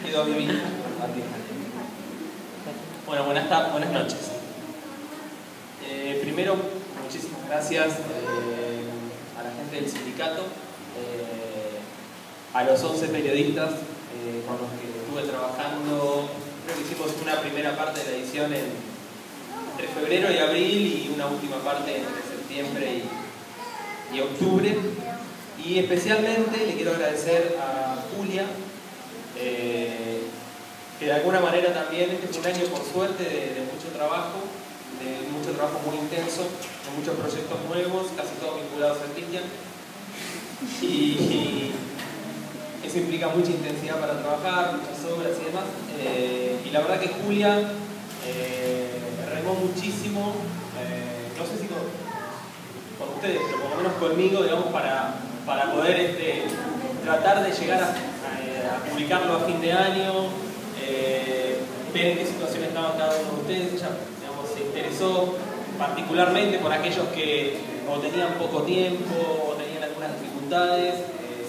Quedó bien. Bueno, buenas noches. Primero, muchísimas gracias a la gente del sindicato, a los 11 periodistas con los que estuve trabajando. Creo que hicimos una primera parte de la edición entre febrero y abril y una última parte entre septiembre y octubre. Y especialmente le quiero agradecer a Julia, que de alguna manera también este fue un año, por suerte, de mucho trabajo muy intenso, de muchos proyectos nuevos, casi todos vinculados al Cristian. Y eso implica mucha intensidad para trabajar, muchas obras y demás. Y la verdad que Julia remó muchísimo, no sé si con ustedes, pero por lo menos conmigo, digamos, para poder tratar de llegar a publicarlo a fin de año, ver en qué situación estaban cada uno de ustedes. Ella, digamos, se interesó particularmente por aquellos que o tenían poco tiempo o tenían algunas dificultades.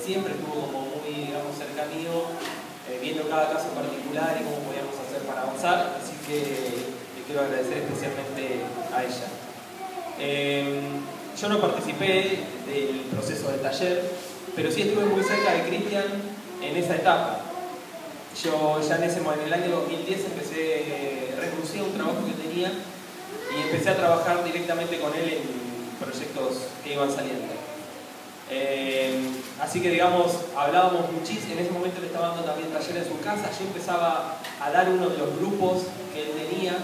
Siempre estuvo como muy, digamos, cerca mío, viendo cada caso particular y cómo podíamos hacer para avanzar. Así que le quiero agradecer especialmente a ella. Yo no participé del proceso del taller, pero sí estuve muy cerca de Cristian en esa etapa. Yo ya en el año 2010 renuncié a un trabajo que tenía y empecé a trabajar directamente con él en proyectos que iban saliendo. Así que, digamos, hablábamos muchísimo. En ese momento le estaba dando también taller en su casa. Yo empezaba a dar uno de los grupos que él tenía.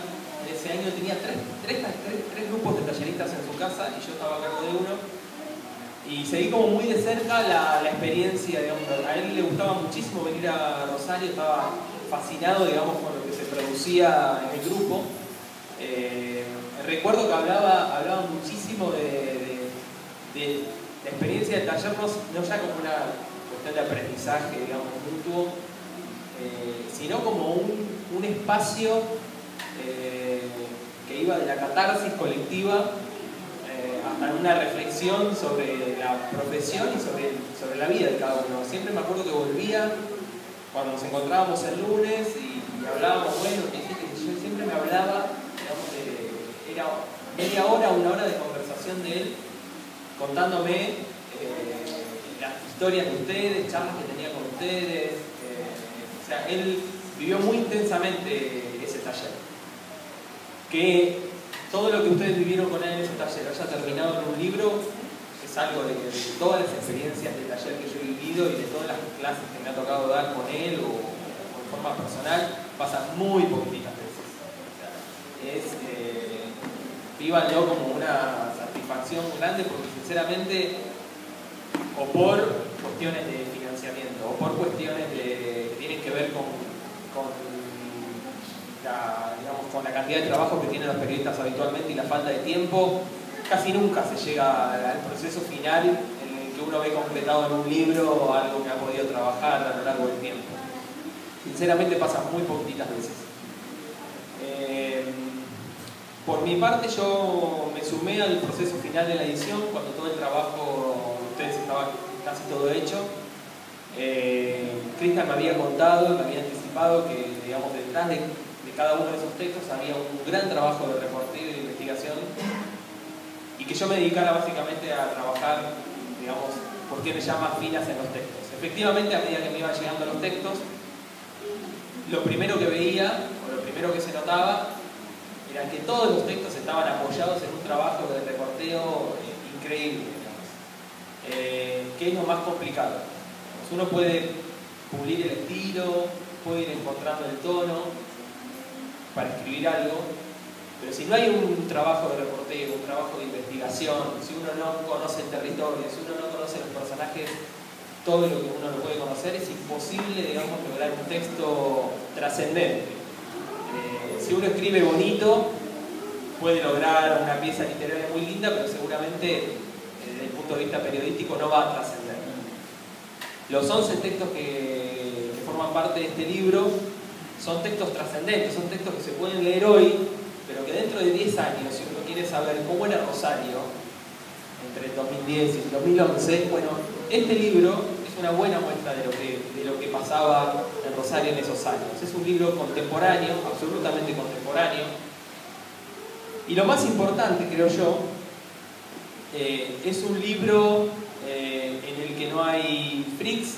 En ese año tenía tres grupos de talleristas en su casa y yo estaba a cargo de uno. Y seguí como muy de cerca la experiencia, digamos. A él le gustaba muchísimo venir a Rosario, estaba fascinado, digamos, con lo que se producía en el grupo. Recuerdo que hablaba muchísimo de la experiencia del taller, no ya como una cuestión de aprendizaje, digamos, mutuo, sino como un espacio que iba de la catarsis colectiva hasta una reflexión sobre la profesión y sobre la vida de cada uno. Siempre me acuerdo que volvía cuando nos encontrábamos el lunes y hablábamos, bueno, yo siempre me hablaba, digamos, era media hora, una hora de conversación de él, contándome las historias de ustedes, charlas que tenía con ustedes. O sea, él vivió muy intensamente ese taller. Que todo lo que ustedes vivieron con él en ese taller haya terminado en un libro es algo de todas las experiencias del taller que yo he vivido y de todas las clases que me ha tocado dar con él o en forma personal, pasa muy poquitas veces. O sea, vívanlo como una satisfacción grande, porque sinceramente, o por cuestiones de financiamiento o por cuestiones que tienen que ver con la cantidad de trabajo que tienen los periodistas habitualmente y la falta de tiempo, casi nunca se llega al proceso final en el que uno ve completado en un libro algo que ha podido trabajar a lo largo del tiempo. Sinceramente pasa muy poquitas veces. Por mi parte, yo me sumé al proceso final de la edición cuando todo el trabajo de ustedes estaba casi todo hecho. Cristian me había contado, me había anticipado que, digamos, detrás de cada uno de esos textos había un gran trabajo de reporteo y de investigación y que yo me dedicara básicamente a trabajar, digamos, cuestiones ya más finas en los textos. Efectivamente, a medida que me iban llegando los textos, lo primero que veía, o lo primero que se notaba, era que todos los textos estaban apoyados en un trabajo de reporteo increíble, digamos. ¿Qué es lo más complicado? Pues uno puede pulir el estilo, puede ir encontrando el tono para escribir algo, pero si no hay un trabajo de reporteo, un trabajo de investigación, si uno no conoce el territorio, si uno no conoce los personajes, todo lo que uno no puede conocer, es imposible, digamos, lograr un texto trascendente. Si uno escribe bonito, puede lograr una pieza literaria muy linda, pero seguramente desde el punto de vista periodístico no va a trascender. Los 11 textos que forman parte de este libro son textos trascendentes, son textos que se pueden leer hoy, pero que dentro de 10 años, si uno quiere saber cómo era Rosario entre el 2010 y el 2011, bueno, este libro es una buena muestra de lo que pasaba en Rosario en esos años. Es un libro contemporáneo, absolutamente contemporáneo. Y lo más importante, creo yo, es un libro en el que no hay freaks,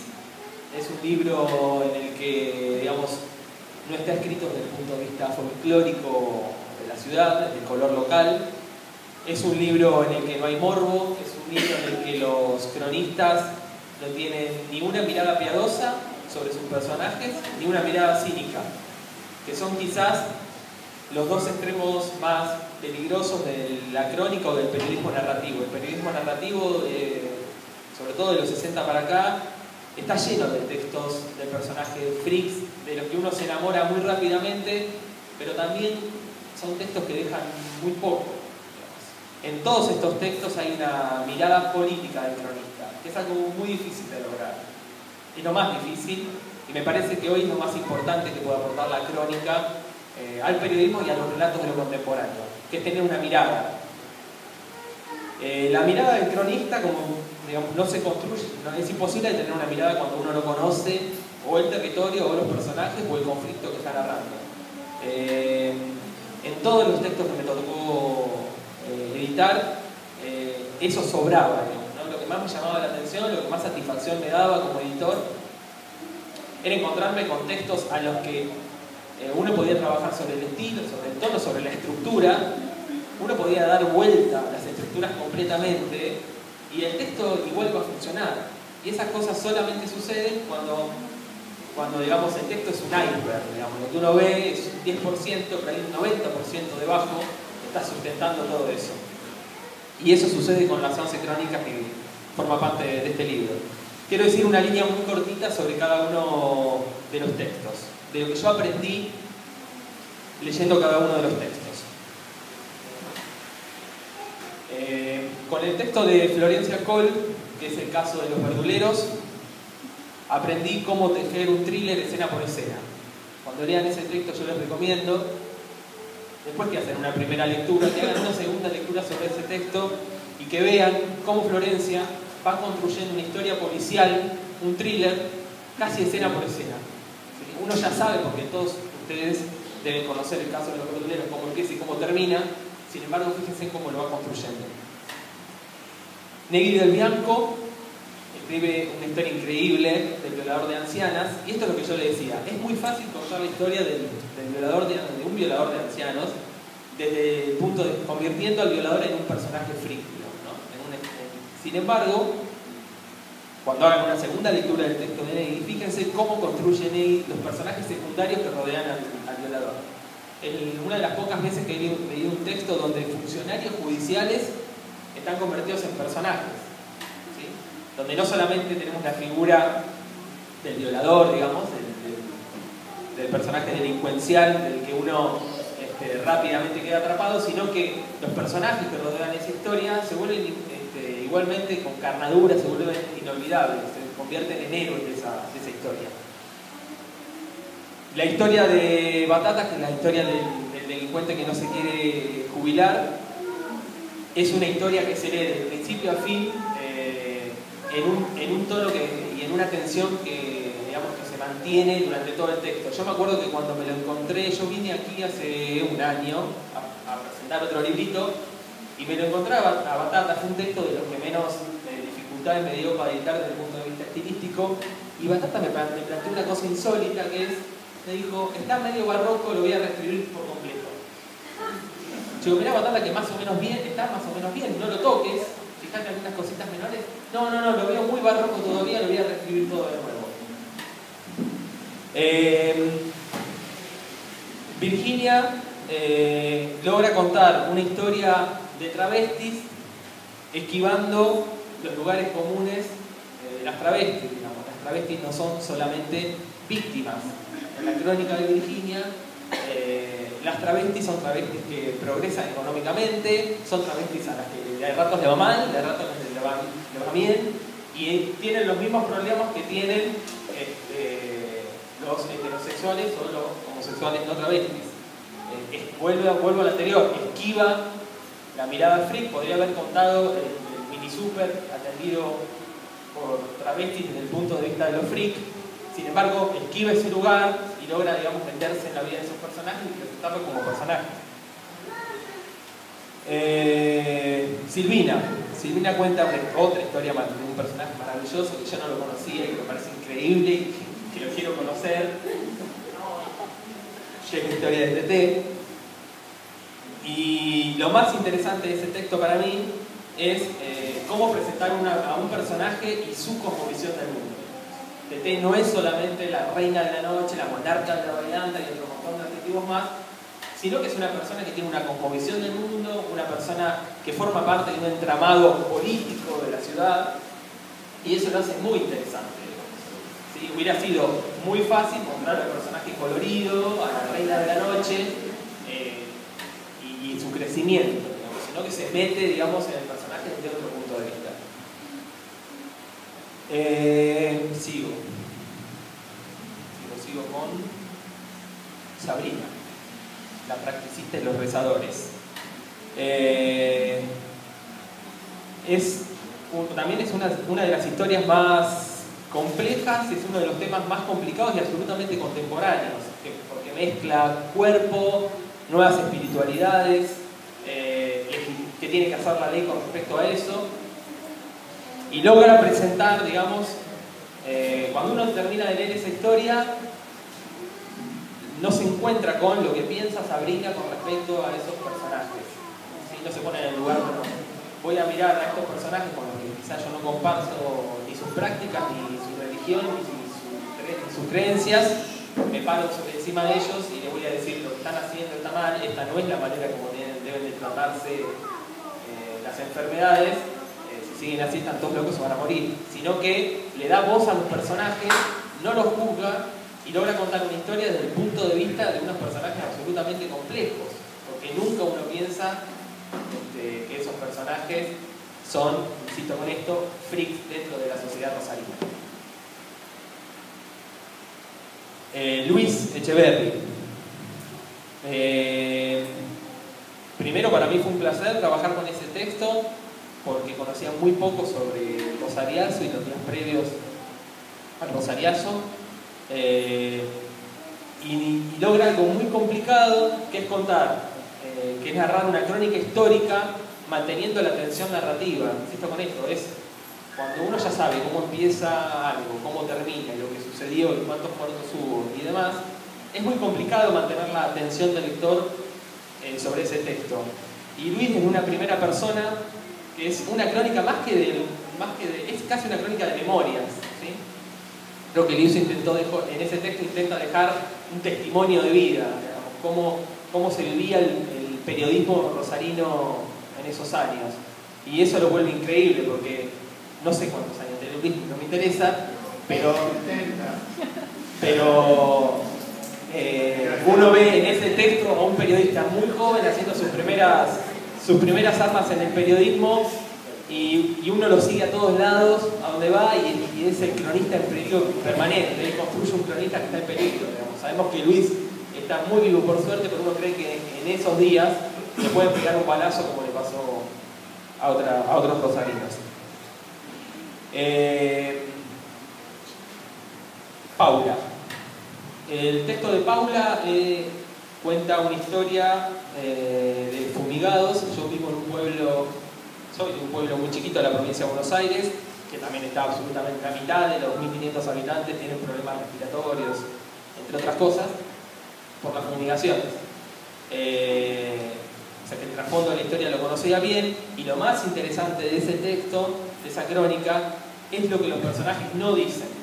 es un libro en el que, digamos, no está escrito desde el punto de vista folclórico de la ciudad, desde el color local. Es un libro en el que no hay morbo, es un libro en el que los cronistas no tienen ni una mirada piadosa sobre sus personajes, ni una mirada cínica, que son quizás los dos extremos más peligrosos de la crónica o del periodismo narrativo. El periodismo narrativo, sobre todo de los 60 para acá, está lleno de textos de personajes freaks, de los que uno se enamora muy rápidamente, pero también son textos que dejan muy poco. En todos estos textos hay una mirada política del cronista, que es algo muy difícil de lograr. Es lo más difícil, y me parece que hoy es lo más importante que puede aportar la crónica al periodismo y a los relatos de lo contemporáneo, que es tener una mirada. La mirada del cronista, como digamos, no se construye, es imposible tener una mirada cuando uno no conoce o el territorio, o los personajes, o el conflicto que está narrando. En todos los textos que me tocó editar, eso sobraba, ¿no? Lo que más me llamaba la atención, lo que más satisfacción me daba como editor, era encontrarme con textos a los que uno podía trabajar sobre el estilo, sobre el tono, sobre la estructura. Uno podía dar vuelta a las estructuras completamente y el texto igual va a funcionar. Y esas cosas solamente suceden cuando digamos, el texto es un iceberg. Digamos, lo que uno ve es un 10%, pero hay un 90% debajo que está sustentando todo eso. Y eso sucede con las 11 crónicas que forma parte de este libro. Quiero decir una línea muy cortita sobre cada uno de los textos, de lo que yo aprendí leyendo cada uno de los textos. Con el texto de Florencia Coll, que es el caso de los verduleros, aprendí cómo tejer un thriller escena por escena. Cuando lean ese texto yo les recomiendo, después que hacen una primera lectura, que hagan una segunda lectura sobre ese texto y que vean cómo Florencia va construyendo una historia policial, un thriller, casi escena por escena. Uno ya sabe, porque todos ustedes deben conocer el caso de los verduleros, cómo empieza y cómo termina. Sin embargo, fíjense cómo lo va construyendo. Negri del Bianco escribe una historia increíble del violador de ancianas, y esto es lo que yo le decía: es muy fácil contar la historia de un violador de ancianos desde el punto de convirtiendo al violador en un personaje frívolo, ¿no? Sin embargo, cuando hagan una segunda lectura del texto de Negri, fíjense cómo construye Negri los personajes secundarios que rodean al violador. Una de las pocas veces que he leído un texto donde funcionarios judiciales están convertidos en personajes, ¿sí? Donde no solamente tenemos la figura del violador, digamos, del personaje delincuencial del que uno rápidamente queda atrapado, sino que los personajes que rodean esa historia se vuelven igualmente con carnadura, se vuelven inolvidables, se convierten en héroes de esa historia. La historia de Batata, que es la historia del delincuente que no se quiere jubilar, es una historia que se lee de principio a fin en un tono y en una tensión que, digamos, que se mantiene durante todo el texto. Yo me acuerdo que cuando me lo encontré, yo vine aquí hace un año a presentar otro librito y me lo encontraba a Batata. Fue un texto de los que menos dificultades me dio para editar desde el punto de vista estilístico, y Batata me planteó una cosa insólita, que es, me dijo: está medio barroco, lo voy a reescribir por completo. Yo digo: mirá, Batata, que más o menos bien, está más o menos bien, no lo toques, fíjate algunas cositas menores. No, lo veo muy barroco todavía, lo voy a reescribir todo de nuevo. Virginia logra contar una historia de travestis esquivando los lugares comunes de las travestis, digamos. Las travestis no son solamente víctimas. En la crónica de Virginia, las travestis son travestis que progresan económicamente, son travestis a las que de ratos le va mal, de ratos le va bien, y tienen los mismos problemas que tienen los heterosexuales o los homosexuales no travestis. Vuelvo al anterior, esquiva la mirada freak. Podría haber contado el mini super atendido por travestis desde el punto de vista de los freaks. Sin embargo, esquiva ese lugar y logra, digamos, meterse en la vida de esos personajes y presentarlos como personajes. Silvina cuenta otra historia de un personaje maravilloso que yo no lo conocía y que me parece increíble y que lo quiero conocer. Llega la historia de TT. Y lo más interesante de ese texto para mí es cómo presentar a un personaje y su cosmovisión del mundo. TT no es solamente la reina de la noche, la monarca de la variante y otro montón de adjetivos más, sino que es una persona que tiene una cosmovisión del mundo, una persona que forma parte de un entramado político de la ciudad, y eso lo hace muy interesante. ¿Sí? Hubiera sido muy fácil mostrar al personaje colorido, a la reina de la noche, y su crecimiento, digamos, sino que se mete, digamos, en el personaje desde otro punto de vista. Sigo con Sabrina, la practicista de los rezadores. También es una de las historias más complejas, es uno de los temas más complicados y absolutamente contemporáneos, porque mezcla cuerpo, nuevas espiritualidades, que tiene que hacer la ley con respecto a eso, y logra presentar, digamos, cuando uno termina de leer esa historia, no se encuentra con lo que piensa Sabrina con respecto a esos personajes. ¿Sí? No se pone en el lugar de voy a mirar a estos personajes con los que quizás yo no comparto ni sus prácticas, ni su religión, ni sus creencias, me paro sobre encima de ellos y les voy a decir lo que están haciendo está mal, esta no es la manera como deben de tratarse las enfermedades, si siguen así están todos locos, se van a morir, sino que le da voz a los personajes, no los juzga y logra contar una historia desde el punto de vista de unos personajes absolutamente complejos, porque nunca uno piensa que esos personajes son, insisto con esto, freaks dentro de la sociedad rosarina. Luis Echeverri. Primero, para mí fue un placer trabajar con ese texto porque conocía muy poco sobre el rosariazo y los días previos al rosariazo, y logra algo muy complicado, que es contar, que es narrar una crónica histórica manteniendo la tensión narrativa. Insisto con esto, es cuando uno ya sabe cómo empieza algo, cómo termina, y lo que sucedió, y cuántos muertos hubo y demás, es muy complicado mantener la atención del lector sobre ese texto. Y Luis, en una primera persona, que es una crónica es casi una crónica de memorias, ¿sí? Creo que Luis en ese texto intenta dejar un testimonio de vida, digamos, cómo se vivía el periodismo rosarino en esos años. Y eso lo vuelve increíble porque no sé cuántos años tiene Luis, no me interesa, pero uno ve en ese texto a un periodista muy joven haciendo sus primeras armas en el periodismo, y uno lo sigue a todos lados, a donde va, y es el cronista en peligro permanente. Él construye un cronista que está en peligro, digamos. Sabemos que Luis está muy vivo por suerte, pero uno cree que en esos días le pueden pegar un balazo como le pasó a otros rosarinos. Paula. El texto de Paula cuenta una historia de fumigados. Yo vivo en un pueblo, soy de un pueblo muy chiquito de la provincia de Buenos Aires, que también está absolutamente la mitad de los 1.500 habitantes tienen problemas respiratorios, entre otras cosas, por las fumigaciones. O sea que el trasfondo de la historia lo conocía bien, y lo más interesante de ese texto, de esa crónica, es lo que los personajes no dicen.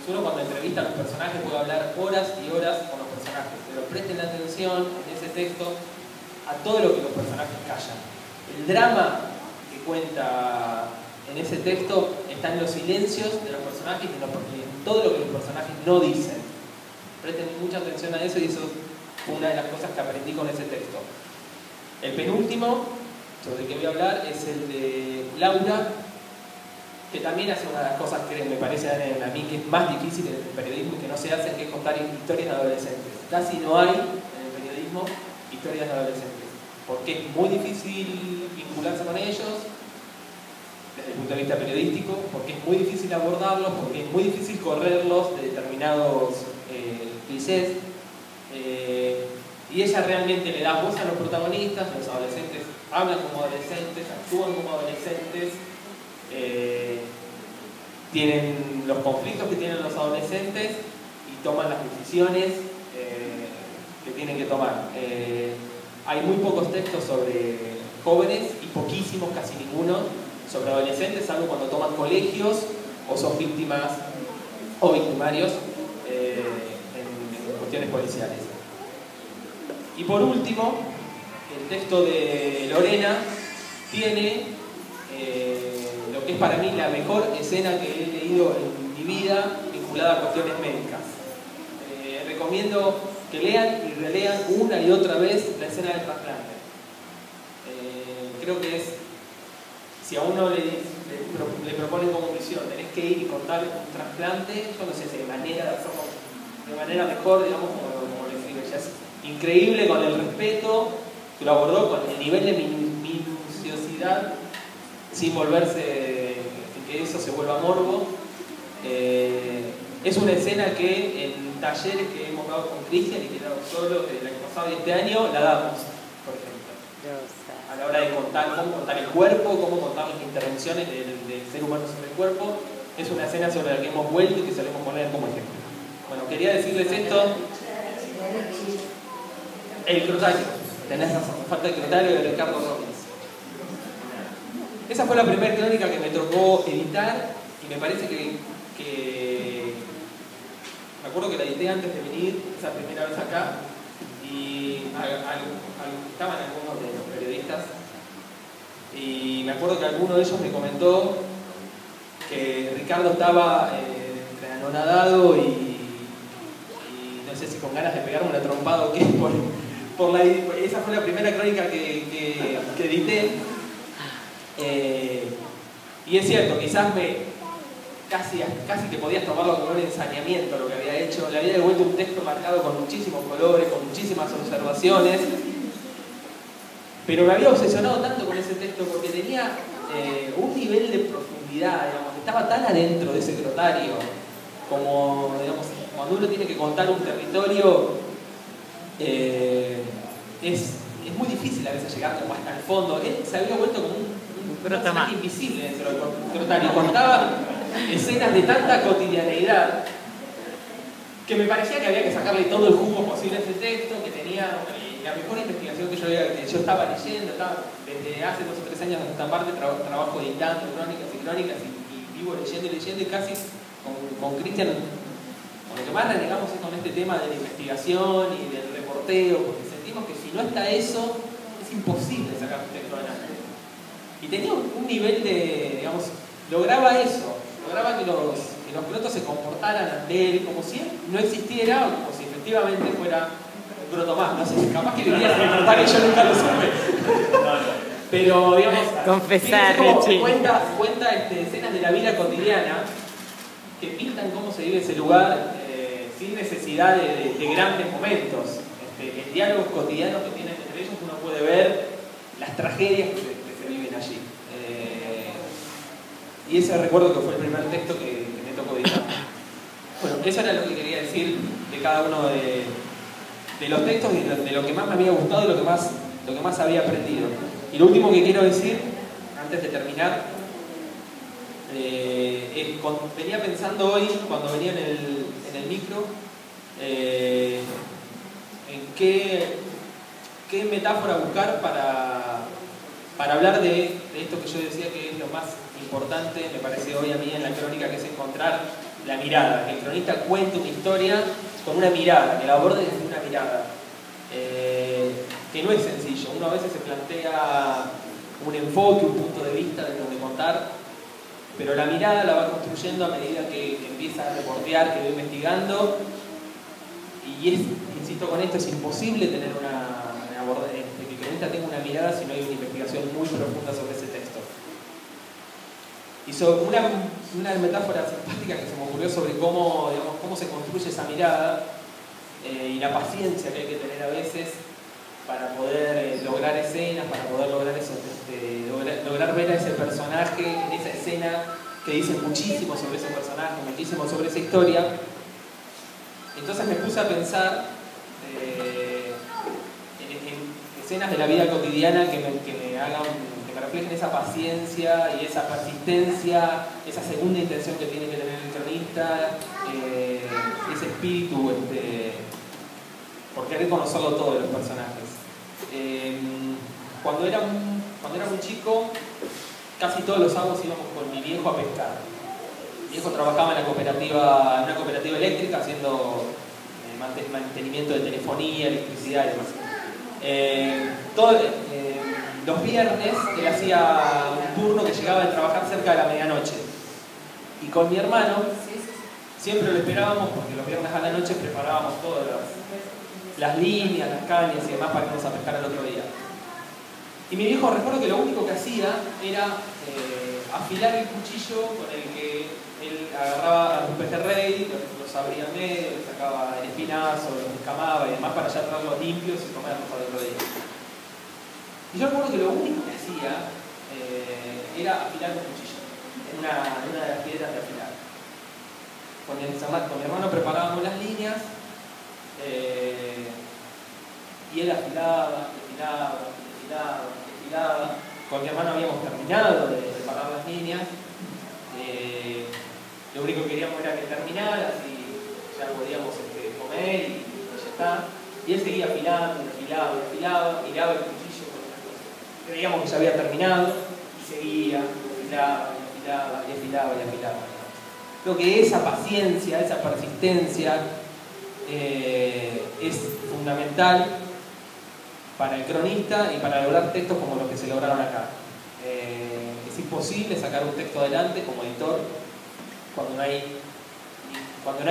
Uno cuando entrevista a los personajes puede hablar horas y horas con los personajes, pero presten atención en ese texto a todo lo que los personajes callan. El drama que cuenta en ese texto está en los silencios de los personajes y en todo lo que los personajes no dicen. Presten mucha atención a eso, y eso fue una de las cosas que aprendí con ese texto. El penúltimo, sobre el que voy a hablar, es el de Laura, que también hace una de las cosas que me parece a mí que es más difícil en el periodismo y que no se hace, que es contar historias de adolescentes. Casi no hay en el periodismo historias de adolescentes, porque es muy difícil vincularse con ellos, desde el punto de vista periodístico, porque es muy difícil abordarlos, porque es muy difícil correrlos de determinados clichés. Y ella realmente le da voz a los protagonistas, los adolescentes hablan como adolescentes, actúan como adolescentes, tienen los conflictos que tienen los adolescentes y toman las decisiones que tienen que tomar. Hay muy pocos textos sobre jóvenes y poquísimos, casi ninguno, sobre adolescentes, salvo cuando toman colegios o son víctimas o victimarios en cuestiones policiales. Y por último, el texto de Lorena tiene lo que es para mí la mejor escena que he leído en mi vida vinculada a cuestiones médicas. Recomiendo que lean y relean una y otra vez la escena del trasplante. Creo que es, si a uno le proponen como misión, tenés que ir y contar un trasplante, yo no sé si hay manera de hacerlo de manera mejor, digamos, como lo escribe ella. Es increíble con el respeto que lo abordó, con el nivel de minuciosidad, sin volverse, sin que eso se vuelva morbo. Es una escena que en talleres que hemos dado con Cristian y que he dado solo el año pasado y este año la damos, por ejemplo. A la hora de contar cómo contar el cuerpo, cómo contar las intervenciones del ser humano sobre el cuerpo, es una escena sobre la que hemos vuelto y que solemos poner como ejemplo. Bueno, quería decirles esto. El crotario. Tenés razón, falta el crotario de Ricardo Robbins. Esa fue la primera crónica que me tocó editar y me parece que me acuerdo que la edité antes de venir, esa primera vez acá, y estaban algunos de los periodistas y me acuerdo que alguno de ellos me comentó que Ricardo estaba anonadado y no sé si con ganas de pegarme una trompada o qué, esa fue la primera crónica que edité. Y es cierto, quizás casi que podías tomarlo como un ensañamiento lo que había hecho. Le había devuelto un texto marcado con muchísimos colores, con muchísimas observaciones, pero me había obsesionado tanto con ese texto porque tenía un nivel de profundidad, digamos, estaba tan adentro de ese crotario, como, digamos, cuando uno tiene que contar un territorio, es muy difícil a veces llegar como hasta el fondo. Él se había vuelto como un personaje invisible dentro del crotario, contaba escenas de tanta cotidianeidad que me parecía que había que sacarle todo el jugo posible a ese texto, que tenía la mejor investigación que yo estaba leyendo, desde hace 2 o 3 años hasta esta parte trabajo editando crónicas y vivo leyendo y casi con Cristian, con lo que más renegamos es con este tema de la investigación y del reporteo, porque sentimos que si no está eso, es imposible sacar un texto adelante. Y tenía un nivel de, digamos, lograba eso, lograba que los crotos se comportaran ante él como si él no existiera, o como si efectivamente fuera un croto más. No sé, capaz que vivía en el crotario y yo nunca lo supe. Pero, digamos, confesar, cuenta escenas de la vida cotidiana que pintan cómo se vive ese lugar sin necesidad de grandes momentos. En diálogos cotidianos que tienen entre ellos uno puede ver las tragedias que se viven allí. Y ese recuerdo que fue el primer texto que me tocó editar. Bueno, eso era lo que quería decir de cada uno de los textos y de lo que más me había gustado y lo que más había aprendido. Y lo último que quiero decir, antes de terminar, venía pensando hoy, cuando venía en el micro, en qué metáfora buscar para hablar de esto que yo decía que es lo más importante, me parece hoy a mí en la crónica, que es encontrar la mirada, que el cronista cuente una historia con una mirada, que la aborde desde una mirada, que no es sencillo. Uno a veces se plantea un enfoque, un punto de vista de lo que contar, pero la mirada la va construyendo a medida que empieza a reportear, que va investigando, y insisto con esto, es imposible tener que el cronista tenga una mirada si no hay una investigación muy profunda sobre ese texto. Y sobre una metáfora simpática que se me ocurrió sobre cómo se construye esa mirada y la paciencia que hay que tener a veces, para poder lograr escenas, para poder lograr eso, lograr ver a ese personaje en esa escena que dice muchísimo sobre ese personaje, muchísimo sobre esa historia. Entonces me puse a pensar en escenas de la vida cotidiana que me reflejen esa paciencia y esa persistencia, esa segunda intención que tiene que tener el cronista, ese espíritu por querer conocerlo todo de los personajes. Cuando era muy chico, casi todos los sábados íbamos con mi viejo a pescar. Mi viejo trabajaba en una cooperativa eléctrica haciendo mantenimiento de telefonía, electricidad y demás. Los viernes él hacía un turno que llegaba de trabajar cerca de la medianoche. Y con mi hermano siempre lo esperábamos porque los viernes a la noche preparábamos todas las líneas, las cañas y demás para irnos a pescar el otro día. Y mi viejo, recuerdo que lo único que hacía era afilar el cuchillo con el que él agarraba a un pejerrey, los abría en medio, le sacaba el espinazo, los descamaba y demás para ya traerlos limpios y comerlos al otro día. Y yo recuerdo que lo único que hacía era afilar el cuchillo en una de las piedras de afilar. Con mi hermano preparábamos las líneas y él afilaba. Con mi hermano habíamos terminado de preparar las líneas. Lo único que queríamos era que terminara, así ya podíamos comer y ya está. Y él seguía afilando, afilaba, miraba el cuchillo con otras cosas. Creíamos que ya había terminado y seguía, afilaba. Creo que esa paciencia, esa persistencia es fundamental para el cronista y para lograr textos como los que se lograron acá. Es imposible sacar un texto adelante como editor cuando no hay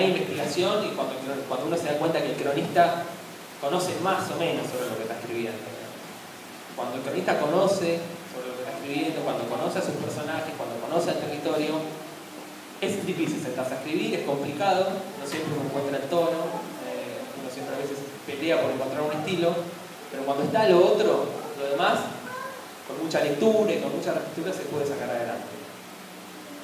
investigación y cuando uno se da cuenta que el cronista conoce más o menos sobre lo que está escribiendo. Cuando el cronista conoce sobre lo que está escribiendo, cuando conoce a sus personajes, cuando conoce al territorio, es difícil sentarse a escribir, es complicado, no siempre uno encuentra el tono, uno siempre a veces pelea por encontrar un estilo. Pero cuando está lo otro, lo demás, con mucha lectura y con mucha reescritura se puede sacar adelante.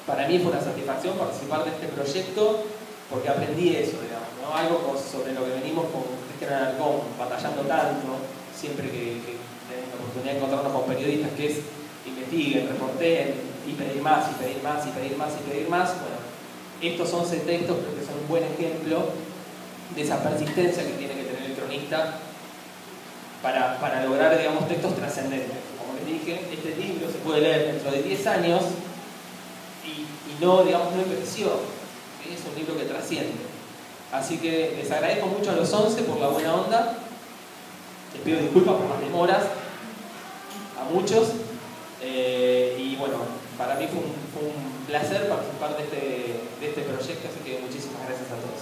Para mí fue una satisfacción participar de este proyecto porque aprendí eso, digamos, ¿no? Algo sobre lo que venimos con Cristian Alarcón, batallando tanto, siempre que tenemos la oportunidad de encontrarnos con periodistas, que es investiguen, reporten y pedir más, y pedir más, y pedir más, y pedir más. Bueno, estos 11 textos creo que son un buen ejemplo de esa persistencia que tiene que tener el cronista para lograr, digamos, textos trascendentes. Como les dije, este libro se puede leer dentro de 10 años y no, digamos, no envejeció. Es un libro que trasciende. Así que les agradezco mucho a los 11 por la buena onda. Les pido disculpas por las demoras a muchos. Y bueno, para mí fue un placer participar de este proyecto, así que muchísimas gracias a todos.